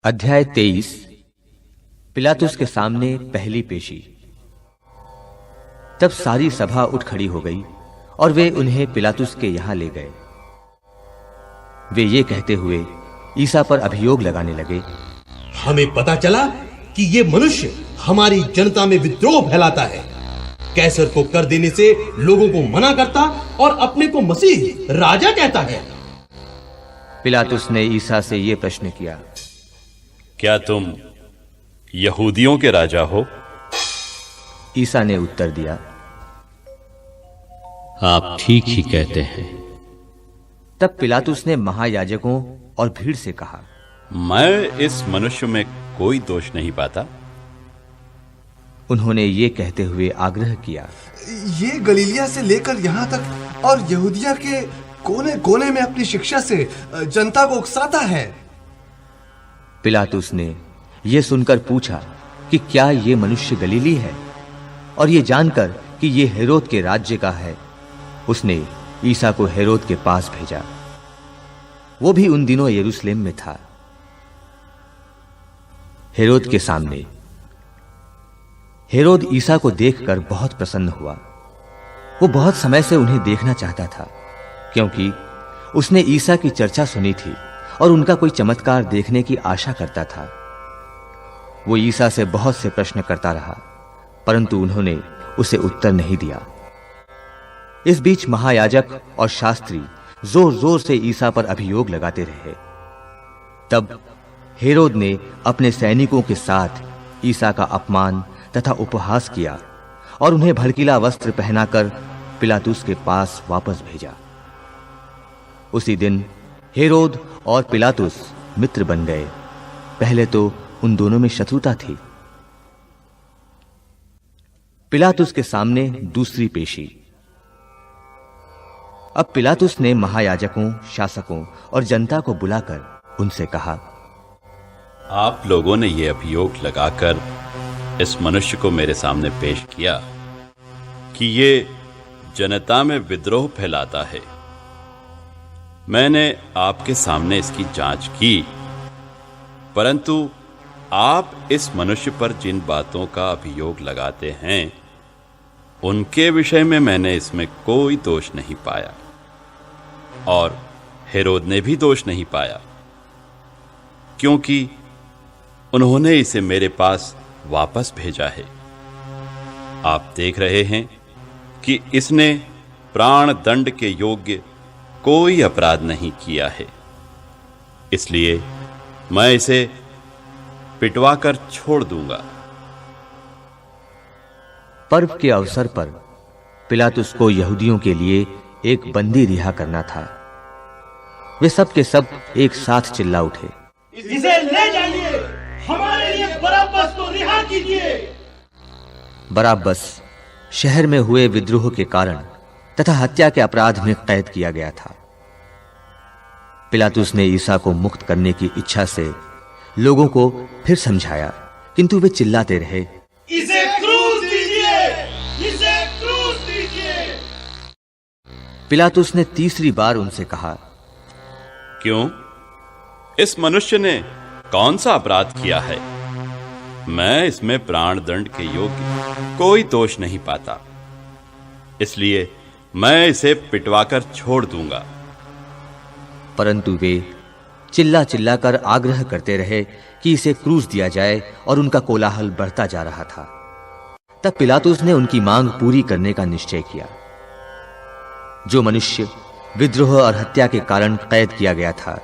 अध्याय 23। पिलातुस के सामने पहली पेशी। तब सारी सभा उठ खड़ी हो गई और वे उन्हें पिलातुस के यहां ले गए। वे ये कहते हुए ईसा पर अभियोग लगाने लगे, हमें पता चला कि ये मनुष्य हमारी जनता में विद्रोह फैलाता है, कैसर को कर देने से लोगों को मना करता और अपने को मसीह राजा कहता है। पिलातुस ने ईसा से ये प्रश्न किया, क्या तुम यहूदियों के राजा हो? ईसा ने उत्तर दिया, आप ठीक ही कहते हैं। तब पिलातुस ने महायाजकों और भीड़ से कहा, मैं इस मनुष्य में कोई दोष नहीं पाता। उन्होंने ये कहते हुए आग्रह किया, ये गलीलिया से लेकर यहाँ तक और यहूदिया के कोने कोने में अपनी शिक्षा से जनता को उकसाता है। पिलातुस ने यह सुनकर पूछा कि क्या ये मनुष्य गलीली है, और ये जानकर कि ये हेरोद के राज्य का है, उसने ईसा को हेरोद के पास भेजा। वो भी उन दिनों यरूशलेम में था। हेरोद के सामने। हेरोद ईसा को देखकर बहुत प्रसन्न हुआ। वो बहुत समय से उन्हें देखना चाहता था, क्योंकि उसने ईसा की चर्चा सुनी थी और उनका कोई चमत्कार देखने की आशा करता था। वो ईसा से बहुत से प्रश्न करता रहा, परंतु उन्होंने उसे उत्तर नहीं दिया। इस बीच महायाजक और शास्त्री जोर जोर से ईसा पर अभियोग लगाते रहे। तब हेरोद ने अपने सैनिकों के साथ ईसा का अपमान तथा उपहास किया और उन्हें भड़कीला वस्त्र पहनाकर पिलातुस के पास वापस भेजा। उसी दिन हेरोद और पिलातुस मित्र बन गए। पहले तो उन दोनों में शत्रुता थी। पिलातुस के सामने दूसरी पेशी। अब पिलातुस ने महायाजकों, शासकों और जनता को बुलाकर उनसे कहा, आप लोगों ने यह अभियोग लगाकर इस मनुष्य को मेरे सामने पेश किया कि ये जनता में विद्रोह फैलाता है। मैंने आपके सामने इसकी जांच की, परंतु आप इस मनुष्य पर जिन बातों का अभियोग लगाते हैं उनके विषय में मैंने इसमें कोई दोष नहीं पाया, और हेरोद ने भी दोष नहीं पाया, क्योंकि उन्होंने इसे मेरे पास वापस भेजा है। आप देख रहे हैं कि इसने प्राण दंड के योग्य कोई अपराध नहीं किया है, इसलिए मैं इसे पिटवाकर छोड़ दूंगा। पर्व के अवसर पर पिलातुस को यहूदियों के लिए एक बंदी रिहा करना था। वे सब के सब एक साथ चिल्ला उठे, इसे ले जाइए, हमारे लिए बरअब्बस को रिहा कीजिए। बरअब्बस शहर में हुए विद्रोह के कारण तथा हत्या के अपराध में कैद किया गया था। पिलातुस ने ईसा को मुक्त करने की इच्छा से लोगों को फिर समझाया, किंतु वे चिल्लाते रहे, इसे क्रूस दीजिए, इसे क्रूस दीजिए। पिलातुस ने तीसरी बार उनसे कहा, क्यों? इस मनुष्य ने कौन सा अपराध किया है? मैं इसमें प्राण दंड के योग्य कोई दोष नहीं पाता, इसलिए मैं इसे पिटवाकर छोड़ दूंगा। परंतु वे चिल्ला चिल्लाकर आग्रह करते रहे कि इसे क्रूस दिया जाए, और उनका कोलाहल बढ़ता जा रहा था। तब पिलातुस ने उनकी मांग पूरी करने का निश्चय किया। जो मनुष्य विद्रोह और हत्या के कारण कैद किया गया था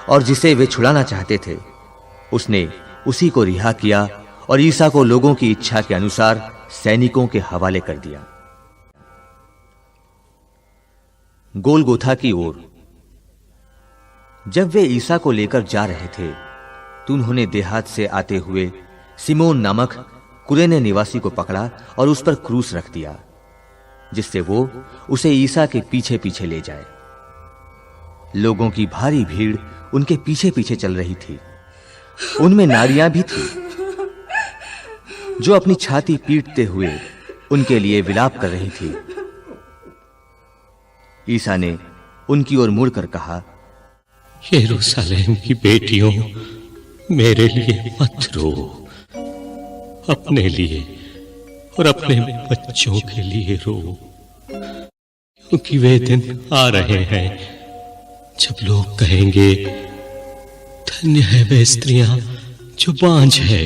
और जिसे वे छुड़ाना चाहते थे, उसने उसी को रिहा किया और ईसा को लोगों की इच्छा के अनुसार सैनिकों के हवाले कर दिया। गोलगोथा की ओर। जब वे ईसा को लेकर जा रहे थे तो उन्होंने देहात से आते हुए सिमोन नामक कुरेने निवासी को पकड़ा और उस पर क्रूस रख दिया, जिससे वो उसे ईसा के पीछे पीछे ले जाए। लोगों की भारी भीड़ उनके पीछे पीछे चल रही थी। उनमें नारियां भी थी जो अपनी छाती पीटते हुए उनके लिए विलाप कर रही थी। ईसा ने उनकी ओर मुड़कर कहा, यरूशलेम की बेटियों, मेरे लिए मत रो, अपने लिए और अपने बच्चों के लिए रो, क्योंकि वे दिन आ रहे हैं जब लोग कहेंगे, धन्य है वे स्त्रियां जो बांझ है,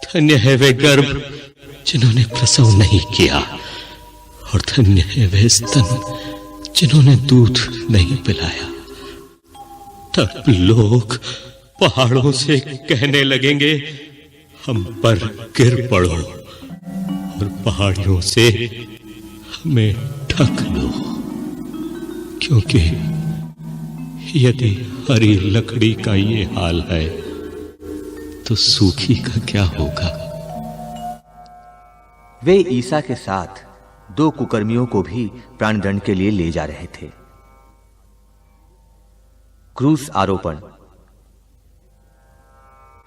धन्य है वे गर्भ जिन्होंने प्रसव नहीं किया, और धन्य है वे स्तन जिन्होंने दूध नहीं पिलाया। तब लोग पहाड़ों से कहने लगेंगे, हम पर गिर पड़ो, और पहाड़ियों से हमें ढक लो, क्योंकि यदि हरी लकड़ी का ये हाल है तो सूखी का क्या होगा। वे ईसा के साथ 2 कुकर्मियों को भी प्राणदंड के लिए ले जा रहे थे। क्रूस आरोपण।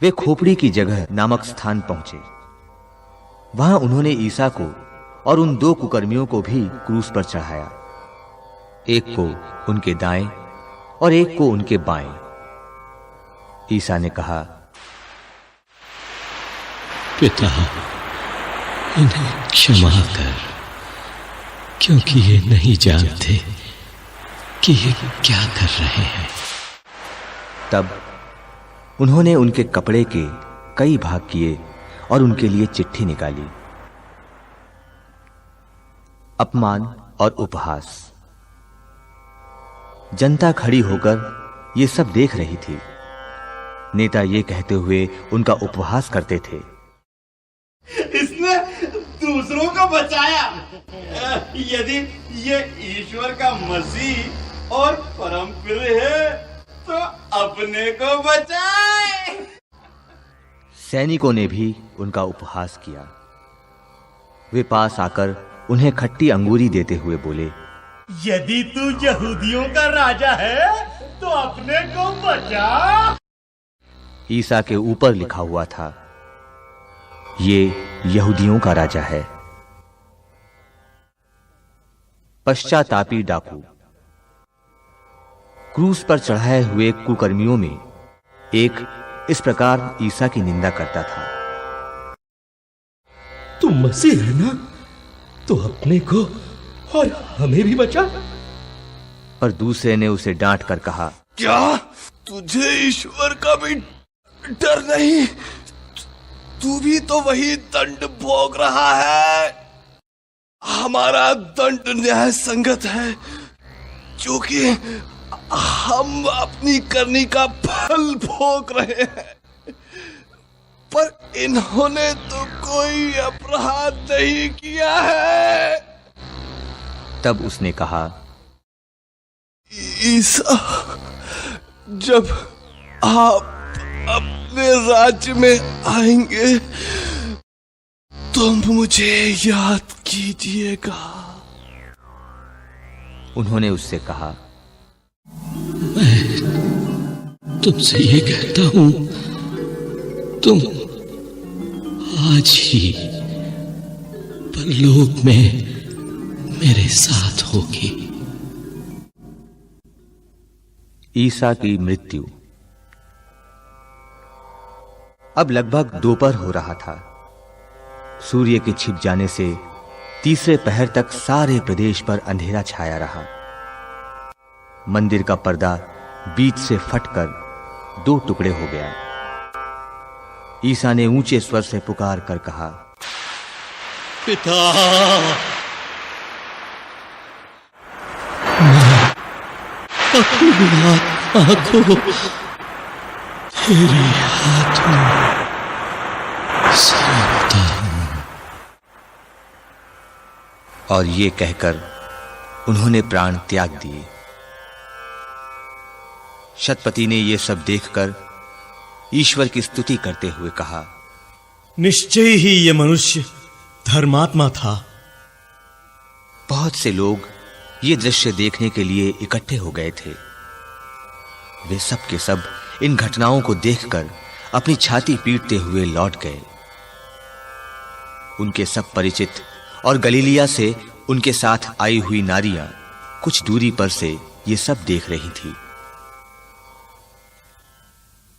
वे खोपड़ी की जगह नामक स्थान पहुंचे। वहां उन्होंने ईसा को और उन 2 कुकर्मियों को भी क्रूस पर चढ़ाया, एक को उनके दाएं और एक को उनके बाएं। ईसा ने कहा, पिता, इन्हें क्षमा कर, क्योंकि ये नहीं जानते कि ये क्या कर रहे हैं। तब उन्होंने उनके कपड़े के कई भाग किए और उनके लिए चिट्ठी निकाली। अपमान और उपहास। जनता खड़ी होकर ये सब देख रही थी। नेता ये कहते हुए उनका उपहास करते थे, इसने दूसरों को बचाया। यदि ये ईश्वर का मसीह और परम प्रिय है तो अपने को बचाए। सैनिकों ने भी उनका उपहास किया। वे पास आकर उन्हें खट्टी अंगूरी देते हुए बोले, यदि तू यहूदियों का राजा है तो अपने को बचा। ईसा के ऊपर लिखा हुआ था, ये यहूदियों का राजा है। पश्चातापी डाकू। क्रूस पर चढ़ाए हुए कुकर्मियों में एक इस प्रकार ईसा की निंदा करता था, तू मसीह है ना, तो अपने को और हमें भी बचा। पर दूसरे ने उसे डांट कर कहा, क्या तुझे ईश्वर का भी डर नहीं? तू भी तो वही दंड भोग रहा है। हमारा दंड न्याय संगत है, क्योंकि हम अपनी करनी का फल भोग रहे हैं। पर इन्होंने तो कोई अपराध नहीं किया है। तब उसने कहा, ईसा, जब आप अपने राज्य में आएंगे तो मुझे याद कीजिएगा। उन्होंने उससे कहा, मैं तुमसे ये कहता हूं, तुम आज ही परलोक में मेरे साथ होगी। ईसा की मृत्यु। अब लगभग दोपहर हो रहा था। सूर्य के छिप जाने से तीसरे पहर तक सारे प्रदेश पर अंधेरा छाया रहा। मंदिर का पर्दा बीच से फटकर 2 टुकड़े हो गया। ईसा ने ऊंचे स्वर से पुकार कर कहा, पिता, मैं अपनी आत्मा को तेरे हाथों सौंपता हूं। और ये कहकर उन्होंने प्राण त्याग दिए। शतपति ने ये सब देखकर ईश्वर की स्तुति करते हुए कहा, निश्चय ही ये मनुष्य धर्मात्मा था। बहुत से लोग ये दृश्य देखने के लिए इकट्ठे हो गए थे। वे सब के सब इन घटनाओं को देखकर अपनी छाती पीटते हुए लौट गए। उनके सब परिचित और गलीलिया से उनके साथ आई हुई नारियां कुछ दूरी पर से ये सब देख रही थी।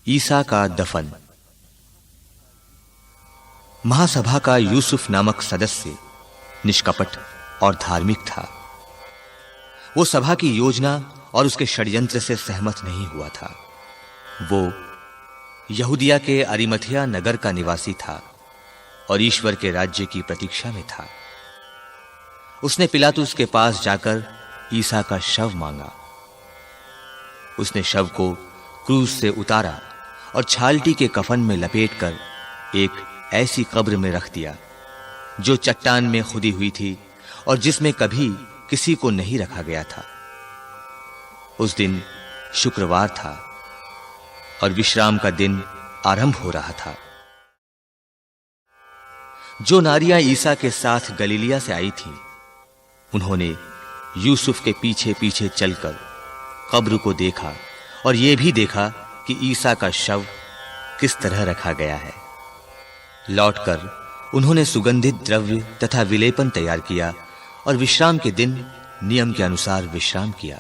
ईसा का दफन। महासभा का यूसुफ नामक सदस्य निष्कपट और धार्मिक था। वो सभा की योजना और उसके षड्यंत्र से सहमत नहीं हुआ था। वो यहूदिया के अरिमथिया नगर का निवासी था और ईश्वर के राज्य की प्रतीक्षा में था। उसने पिलातुस के पास जाकर ईसा का शव मांगा। उसने शव को क्रूस से उतारा और छालटी के कफन में लपेटकर एक ऐसी कब्र में रख दिया जो चट्टान में खुदी हुई थी और जिसमें कभी किसी को नहीं रखा गया था। उस दिन शुक्रवार था और विश्राम का दिन आरंभ हो रहा था। जो नारियां ईसा के साथ गलीलिया से आई थीं, उन्होंने यूसुफ के पीछे पीछे चलकर कब्र को देखा और यह भी देखा कि ईसा का शव किस तरह रखा गया है। लौटकर उन्होंने सुगंधित द्रव्य तथा विलेपन तैयार किया और विश्राम के दिन नियम के अनुसार विश्राम किया।